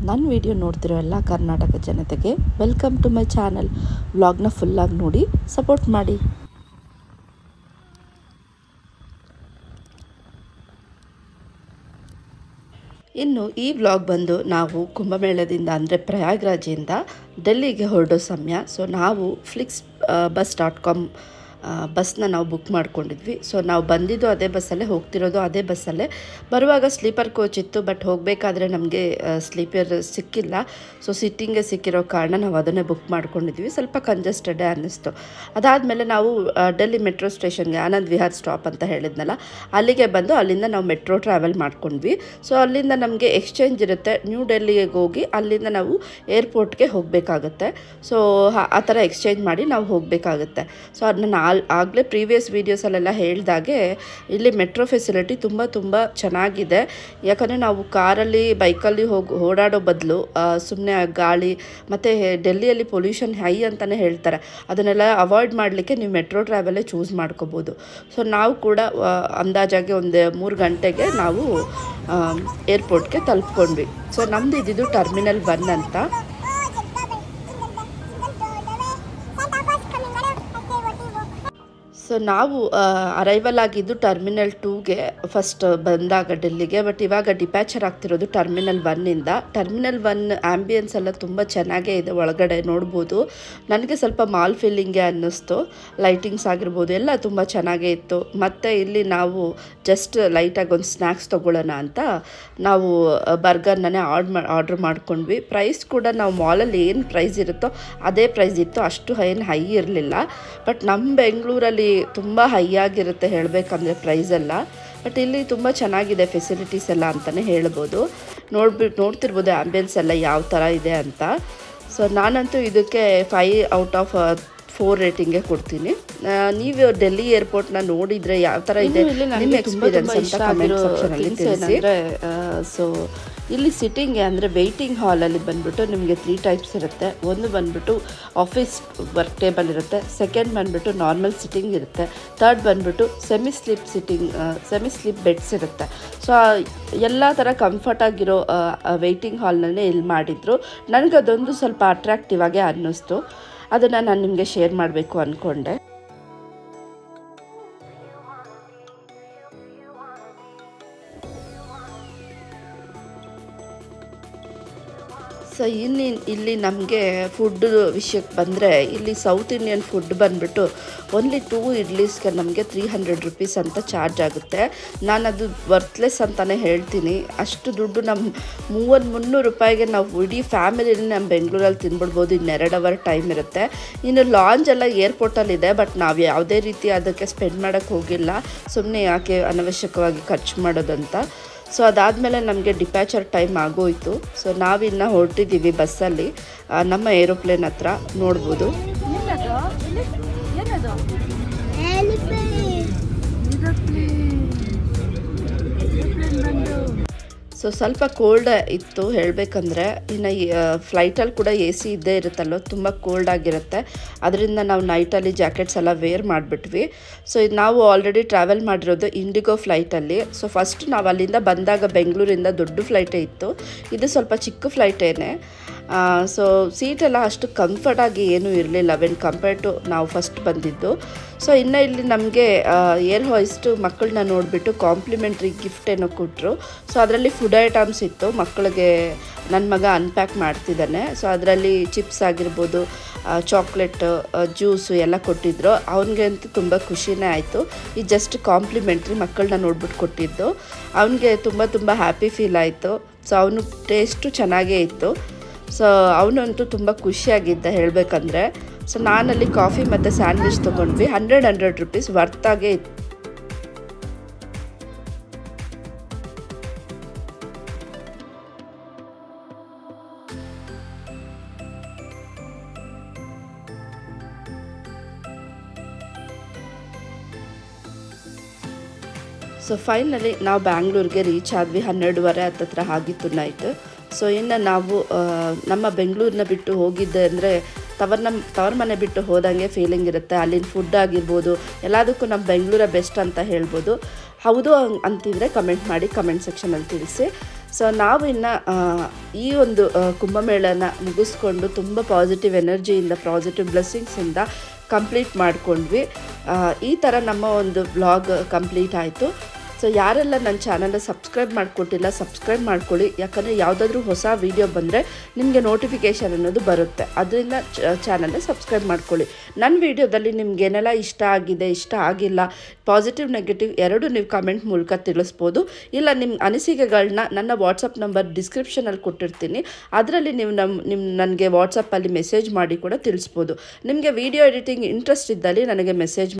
ನನ್ನ ವಿಡಿಯೋ ನೋಡ್ತಿರೋ ಎಲ್ಲ ಕರ್ನಾಟಕ ಜನತೆಗೆ ವೆಲ್ಕಮ್ ಟು ಮೈ ಚಾನಲ್. ವ್ಲಾಗ್ನ ಫುಲ್ಲಾಗಿ ನೋಡಿ ಸಪೋರ್ಟ್ ಮಾಡಿ. ಇನ್ನು ಈ ವ್ಲಾಗ್ ಬಂದು ನಾವು ಕುಂಭಮೇಳದಿಂದ ಅಂದರೆ ಪ್ರಯಾಗ್ರಾಜಿಂದ ಡೆಲ್ಲಿಗೆ ಹೊರಡೋ ಸಮಯ. ಸೊ ನಾವು flixbus.com ಬಸ್ನ ನಾವು ಬುಕ್ ಮಾಡ್ಕೊಂಡಿದ್ವಿ. ಸೊ ನಾವು ಬಂದಿದ್ದು ಅದೇ ಬಸ್ಸಲ್ಲೇ, ಹೋಗ್ತಿರೋದು ಅದೇ ಬಸ್ಸಲ್ಲೇ. ಬರುವಾಗ ಸ್ಲೀಪರ್ ಕೋಚ್ ಇತ್ತು, ಬಟ್ ಹೋಗಬೇಕಾದ್ರೆ ನಮಗೆ ಸ್ಲೀಪರ್ ಸಿಕ್ಕಿಲ್ಲ. ಸೊ ಸಿಟ್ಟಿಂಗೇ ಸಿಕ್ಕಿರೋ ಕಾರಣ ನಾವು ಅದನ್ನೇ ಬುಕ್ ಮಾಡ್ಕೊಂಡಿದ್ವಿ. ಸ್ವಲ್ಪ ಕಂಜೆಸ್ಟೆಡೇ ಅನ್ನಿಸ್ತು. ಅದಾದಮೇಲೆ ನಾವು ಡೆಲ್ಲಿ ಮೆಟ್ರೋ ಸ್ಟೇಷನ್ಗೆ, ಆನಂದ್ ವಿಹಾರ್ ಸ್ಟಾಪ್ ಅಂತ ಹೇಳಿದ್ನಲ್ಲ, ಅಲ್ಲಿಗೆ ಬಂದು ಅಲ್ಲಿಂದ ನಾವು ಮೆಟ್ರೋ ಟ್ರಾವೆಲ್ ಮಾಡ್ಕೊಂಡ್ವಿ. ಸೊ ಅಲ್ಲಿಂದ ನಮಗೆ ಎಕ್ಸ್ಚೇಂಜ್ ಇರುತ್ತೆ, ನ್ಯೂ ಡೆಲ್ಲಿಗೆ ಹೋಗಿ ಅಲ್ಲಿಂದ ನಾವು ಏರ್ಪೋರ್ಟ್ಗೆ ಹೋಗಬೇಕಾಗುತ್ತೆ. ಸೊ ಆ ಥರ ಎಕ್ಸ್ಚೇಂಜ್ ಮಾಡಿ ನಾವು ಹೋಗಬೇಕಾಗುತ್ತೆ. ಸೊ ಅದನ್ನ ಆಗಲೇ ಪ್ರೀವಿಯಸ್ ವೀಡಿಯೋಸಲ್ಲೆಲ್ಲ ಹೇಳಿದಾಗೆ ಇಲ್ಲಿ ಮೆಟ್ರೋ ಫೆಸಿಲಿಟಿ ತುಂಬ ಚೆನ್ನಾಗಿದೆ. ಯಾಕಂದರೆ ನಾವು ಕಾರಲ್ಲಿ ಬೈಕಲ್ಲಿ ಓಡಾಡೋ ಬದಲು ಸುಮ್ಮನೆ ಗಾಳಿ ಮತ್ತು ಡೆಲ್ಲಿಯಲ್ಲಿ ಪೊಲ್ಯೂಷನ್ ಹೈ ಅಂತಲೇ ಹೇಳ್ತಾರೆ, ಅದನ್ನೆಲ್ಲ ಅವಾಯ್ಡ್ ಮಾಡಲಿಕ್ಕೆ ನೀವು ಮೆಟ್ರೋ ಟ್ರಾವೆಲೇ ಚೂಸ್ ಮಾಡ್ಕೋಬೋದು. ಸೊ ನಾವು ಕೂಡ ಅಂದಾಜಾಗಿ ಒಂದು 3 ಗಂಟೆಗೆ ನಾವು ಏರ್ಪೋರ್ಟ್ಗೆ ತಲುಪ್ಕೊಂಡ್ವಿ. ಸೊ ನಮ್ಮದು ಇದ್ದಿದ್ದು ಟರ್ಮಿನಲ್ 1 ಅಂತ. ಸೊ ನಾವು ಅರೈವಲ್ ಆಗಿದ್ದು ಟರ್ಮಿನಲ್ 2ಗೆ ಫಸ್ಟ್ ಬಂದಾಗ ಡೆಲ್ಲಿಗೆ. ಬಟ್ ಇವಾಗ ಡಿಪ್ಯಾಚರ್ ಆಗ್ತಿರೋದು ಟರ್ಮಿನಲ್ 1ಇಂದ. ಟರ್ಮಿನಲ್ 1 ಆ್ಯಂಬಿಯನ್ಸ್ ಎಲ್ಲ ತುಂಬ ಚೆನ್ನಾಗೇ ಇದೆ, ಒಳಗಡೆ ನೋಡ್ಬೋದು. ನನಗೆ ಸ್ವಲ್ಪ ಮಾಲ್ ಫೀಲಿಂಗೇ ಅನ್ನಿಸ್ತು. ಲೈಟಿಂಗ್ಸ್ ಆಗಿರ್ಬೋದು ಎಲ್ಲ ತುಂಬ ಚೆನ್ನಾಗೇ ಇತ್ತು. ಮತ್ತು ಇಲ್ಲಿ ನಾವು ಜಸ್ಟ್ ಲೈಟಾಗಿ ಒಂದು ಸ್ನ್ಯಾಕ್ಸ್ ತೊಗೊಳ್ಳೋಣ ಅಂತ ನಾವು ಬರ್ಗರ್ನೇ ಆರ್ಡ್ರ್ ಮಾಡ್ಕೊಂಡ್ವಿ. ಪ್ರೈಸ್ ಕೂಡ ನಾವು ಮಾಲಲ್ಲಿ ಏನು ಪ್ರೈಸ್ ಇರುತ್ತೋ ಅದೇ ಪ್ರೈಸ್ ಇತ್ತು, ಅಷ್ಟು ಏನು ಹೈ ಇರಲಿಲ್ಲ. ಬಟ್ ನಮ್ಮ ಬೆಂಗಳೂರಲ್ಲಿ ತುಂಬ ಹೈ ಆಗಿರುತ್ತೆ ಹೇಳಬೇಕಂದ್ರೆ ಪ್ರೈಸೆಲ್ಲ. ಬಟ್ ಇಲ್ಲಿ ತುಂಬ ಚೆನ್ನಾಗಿದೆ ಫೆಸಿಲಿಟೀಸ್ ಎಲ್ಲ ಅಂತಲೇ ಹೇಳ್ಬೋದು. ನೋಡ್ತಿರ್ಬೋದು ಆ್ಯಂಬಿಯನ್ಸ್ ಎಲ್ಲ ಯಾವ ಥರ ಇದೆ ಅಂತ. ಸೊ ನಾನಂತೂ ಇದಕ್ಕೆ 5 ಔಟ್ ಆಫ್ 4 ರೇಟಿಂಗೇ ಕೊಡ್ತೀನಿ. ನೀವು ಡೆಲ್ಲಿ ಏರ್ಪೋರ್ಟ್ನ ನೋಡಿದರೆ ಯಾವ ಥರ ಇದೆ ನಿಮ್ಮ ಎಕ್ಸ್ಪೀರಿಯನ್ಸ್ ಅಂತ ಕಮೆಂಟ್ ಸೆಕ್ಷನಲ್ಲಿ ತಿಳಿಸಿ. ಸೊ ಇಲ್ಲಿ ಸಿಟ್ಟಿಂಗ್ ಅಂದರೆ ವೆಯ್ಟಿಂಗ್ ಹಾಲಲ್ಲಿ ಬಂದುಬಿಟ್ಟು ನಿಮಗೆ 3 ಟೈಪ್ಸ್ ಇರುತ್ತೆ. ಒಂದು ಬಂದುಬಿಟ್ಟು ಆಫೀಸ್ ವರ್ಕ್ ಟೇಬಲ್ ಇರುತ್ತೆ, ಸೆಕೆಂಡ್ ಬಂದುಬಿಟ್ಟು ನಾರ್ಮಲ್ ಸಿಟ್ಟಿಂಗ್ ಇರುತ್ತೆ, ಥರ್ಡ್ ಬಂದುಬಿಟ್ಟು ಸೆಮಿ ಸ್ಲಿಪ್ ಬೆಡ್ಸ್ ಇರುತ್ತೆ. ಸೊ ಎಲ್ಲ ಥರ ಕಂಫರ್ಟಾಗಿರೋ ವೆಯ್ಟಿಂಗ್ ಹಾಲ್ನಲ್ಲೇ ಇಲ್ಲಿ ಮಾಡಿದರು. ನನಗದೊಂದು ಸ್ವಲ್ಪ ಅಟ್ರಾಕ್ಟಿವ್ ಆಗೇ ಅನ್ನಿಸ್ತು, ಅದನ್ನು ನಾನು ನಿಮಗೆ ಶೇರ್ ಮಾಡಬೇಕು ಅಂದ್ಕೊಂಡೆ. ಸೊ ಇಲ್ಲಿ ನಮಗೆ ಫುಡ್ ವಿಷಯಕ್ಕೆ ಬಂದರೆ, ಇಲ್ಲಿ ಸೌತ್ ಇಂಡಿಯನ್ ಫುಡ್ ಬಂದುಬಿಟ್ಟು ಓನ್ಲಿ 2 ಇಡ್ಲೀಸ್ಗೆ ನಮಗೆ 300 ರೂಪೀಸ್ ಅಂತ ಚಾರ್ಜ್ ಆಗುತ್ತೆ. ನಾನದು ವರ್ತ್ಲೆಸ್ ಅಂತಲೇ ಹೇಳ್ತೀನಿ. ಅಷ್ಟು ದುಡ್ಡು ನಮ್ಮ 300 ರೂಪಾಯಿಗೆ ನಾವು ಇಡೀ ಫ್ಯಾಮಿಲಿನ ನಮ್ಮ ಬೆಂಗಳೂರಲ್ಲಿ ತಿನ್ಬಿಡ್ಬೋದು. ಇನ್ನು 2 ಅವರ್ ಟೈಮ್ ಇರುತ್ತೆ. ಇನ್ನು ಲಾಂಜ್ ಎಲ್ಲ ಏರ್ಪೋರ್ಟಲ್ಲಿದೆ, ಬಟ್ ನಾವು ಯಾವುದೇ ರೀತಿ ಅದಕ್ಕೆ ಸ್ಪೆಂಡ್ ಮಾಡೋಕ್ಕೆ ಹೋಗಿಲ್ಲ, ಸುಮ್ಮನೆ ಯಾಕೆ ಅನವಶ್ಯಕವಾಗಿ ಖರ್ಚು ಮಾಡೋದಂತ. ಸೊ ಅದಾದಮೇಲೆ ನಮಗೆ ಡಿಪ್ಯಾಚರ್ ಟೈಮ್ ಆಗೋಯಿತು. ಸೊ ನಾವಿನ್ನು ಹೊರಟಿದ್ದೀವಿ ಬಸ್ಸಲ್ಲಿ ನಮ್ಮ ಏರೋಪ್ಲೇನ್ ಹತ್ರ ನೋಡ್ಬೋದು. ಸೊ ಸ್ವಲ್ಪ ಕೋಲ್ಡ್ ಇತ್ತು ಹೇಳಬೇಕಂದ್ರೆ. ಇನ್ನು ಫ್ಲೈಟಲ್ಲಿ ಕೂಡ AC ಇದ್ದೇ ಇರುತ್ತಲ್ಲೋ, ತುಂಬ ಕೋಲ್ಡ್ ಆಗಿರುತ್ತೆ. ಅದರಿಂದ ನಾವು ನೈಟಲ್ಲಿ ಜಾಕೆಟ್ಸ್ ಎಲ್ಲ ವೇರ್ ಮಾಡಿಬಿಟ್ವಿ. ಸೊ ಇದು ನಾವು ಆಲ್ರೆಡಿ ಟ್ರಾವೆಲ್ ಮಾಡಿರೋದು ಇಂಡಿಗೋ ಫ್ಲೈಟಲ್ಲಿ. ಸೊ ಫಸ್ಟ್ ನಾವು ಅಲ್ಲಿಂದ ಬಂದಾಗ ಬೆಂಗಳೂರಿಂದ ದೊಡ್ಡ ಫ್ಲೈಟೇ ಇತ್ತು, ಇದು ಸ್ವಲ್ಪ ಚಿಕ್ಕ ಫ್ಲೈಟೇನೆ. ಸೊ ಸೀಟೆಲ್ಲ ಅಷ್ಟು ಕಂಫರ್ಟಾಗಿ ಏನೂ ಇರಲಿಲ್ಲ ವೆನ್ ಕಂಪೇರ್ ಟು ನಾವು ಫಸ್ಟ್ ಬಂದಿದ್ದು. ಸೊ ಇನ್ನು ಇಲ್ಲಿ ನಮಗೆ ಏರ್ ಹೋಯ್ಸ್ಟು ಮಕ್ಕಳನ್ನ ನೋಡಿಬಿಟ್ಟು ಕಾಂಪ್ಲಿಮೆಂಟ್ರಿ ಗಿಫ್ಟ್ ಏನೋ ಕೊಟ್ಟರು. ಸೊ ಅದರಲ್ಲಿ ಫುಡ್ ಐಟಮ್ಸ್ ಇತ್ತು. ಮಕ್ಕಳಿಗೆ ನನ್ನ ಮಗ ಅನ್ಪ್ಯಾಕ್ ಮಾಡ್ತಿದ್ದಾನೆ. ಸೊ ಅದರಲ್ಲಿ ಚಿಪ್ಸ್ ಆಗಿರ್ಬೋದು, ಚಾಕ್ಲೇಟ್, ಜ್ಯೂಸು ಎಲ್ಲ ಕೊಟ್ಟಿದ್ರು. ಅವನಿಗೆ ಅಂತೂ ತುಂಬ ಖುಷಿನೇ ಆಯಿತು. ಇದು ಜಸ್ಟ್ ಕಾಂಪ್ಲಿಮೆಂಟ್ರಿ ಮಕ್ಕಳನ್ನ ನೋಡ್ಬಿಟ್ಟು ಕೊಟ್ಟಿದ್ದು. ಅವನಿಗೆ ತುಂಬ ಹ್ಯಾಪಿ ಫೀಲ್ ಆಯಿತು. ಸೊ ಅವನು ಟೇಸ್ಟು ಚೆನ್ನಾಗೇ ಇತ್ತು. ಸೊ ಅವನಂತೂ ತುಂಬ ಖುಷಿಯಾಗಿದ್ದ ಹೇಳಬೇಕಂದ್ರೆ. ಸೊ ನಾನಲ್ಲಿ ಕಾಫಿ ಮತ್ತು ಸ್ಯಾಂಡ್ವಿಚ್ ತೊಗೊಂಡ್ವಿ. 100 ರೂಪೀಸ್ ವರ್ತಾಗೇ ಇತ್ತು. ಸೊ ಫೈನಲಿ ನಾವು ಬ್ಯಾಂಗ್ಳೂರಿಗೆ ರೀಚ್ ಆದ್ವಿ. 12:30 ಹತ್ತತ್ರ ಆಗಿತ್ತು ನೈಟ್. ಸೊ ಇನ್ನು ನಾವು ನಮ್ಮ ಬೆಂಗಳೂರನ್ನ ಬಿಟ್ಟು ಹೋಗಿದ್ದೆ ಅಂದರೆ ತವರ ಮನೆ ಬಿಟ್ಟು ಹೋದಂಗೆ ಫೀಲಿಂಗ್ ಇರುತ್ತೆ. ಅಲ್ಲಿನ ಫುಡ್ ಆಗಿರ್ಬೋದು ಎಲ್ಲದಕ್ಕೂ ನಮ್ಮ ಬೆಂಗಳೂರೇ ಬೆಸ್ಟ್ ಅಂತ ಹೇಳ್ಬೋದು. ಹೌದು ಅಂತಿದ್ರೆ ಕಮೆಂಟ್ ಮಾಡಿ, ಕಮೆಂಟ್ ಸೆಕ್ಷನಲ್ಲಿ ತಿಳಿಸಿ. ಸೊ ನಾವು ಇನ್ನು ಈ ಒಂದು ಕುಂಭಮೇಳನ ಮುಗಿಸ್ಕೊಂಡು ತುಂಬ ಪಾಸಿಟಿವ್ ಎನರ್ಜಿಯಿಂದ ಪಾಸಿಟಿವ್ ಬ್ಲೆಸ್ಸಿಂಗ್ಸಿಂದ ಕಂಪ್ಲೀಟ್ ಮಾಡ್ಕೊಂಡ್ವಿ. ಈ ಥರ ನಮ್ಮ ಒಂದು ವ್ಲಾಗ್ ಕಂಪ್ಲೀಟ್ ಆಯಿತು. ಸೊ ಯಾರೆಲ್ಲ ನನ್ನ ಚಾನಲ್ನ ಸಬ್ಸ್ಕ್ರೈಬ್ ಮಾಡ್ಕೊಟ್ಟಿಲ್ಲ ಸಬ್ಸ್ಕ್ರೈಬ್ ಮಾಡ್ಕೊಳ್ಳಿ, ಯಾಕಂದರೆ ಯಾವುದಾದ್ರೂ ಹೊಸ ವೀಡಿಯೋ ಬಂದರೆ ನಿಮಗೆ ನೋಟಿಫಿಕೇಷನ್ ಅನ್ನೋದು ಬರುತ್ತೆ. ಅದರಿಂದ ಚಾನಲ್ನ ಸಬ್ಸ್ಕ್ರೈಬ್ ಮಾಡ್ಕೊಳ್ಳಿ. ನನ್ನ ವೀಡಿಯೋದಲ್ಲಿ ನಿಮಗೇನೆಲ್ಲ ಇಷ್ಟ ಆಗಿದೆ, ಇಷ್ಟ ಆಗಿಲ್ಲ, ಪಾಸಿಟಿವ್ ನೆಗೆಟಿವ್ ಎರಡೂ ನೀವು ಕಮೆಂಟ್ ಮೂಲಕ ತಿಳಿಸ್ಬೋದು. ಇಲ್ಲ ನಿಮ್ಮ ಅನಿಸಿಕೆಗಳನ್ನ ನನ್ನ ವಾಟ್ಸಪ್ ನಂಬರ್ ಡಿಸ್ಕ್ರಿಪ್ಷನಲ್ಲಿ ಕೊಟ್ಟಿರ್ತೀನಿ, ಅದರಲ್ಲಿ ನೀವು ನನಗೆ ವಾಟ್ಸಪ್ಪಲ್ಲಿ ಮೆಸೇಜ್ ಮಾಡಿ ಕೂಡ ತಿಳಿಸ್ಬೋದು. ನಿಮಗೆ ವೀಡಿಯೋ ಎಡಿಟಿಂಗ್ ಇಂಟ್ರೆಸ್ಟ್ ಇದ್ದಲ್ಲಿ ನನಗೆ ಮೆಸೇಜ್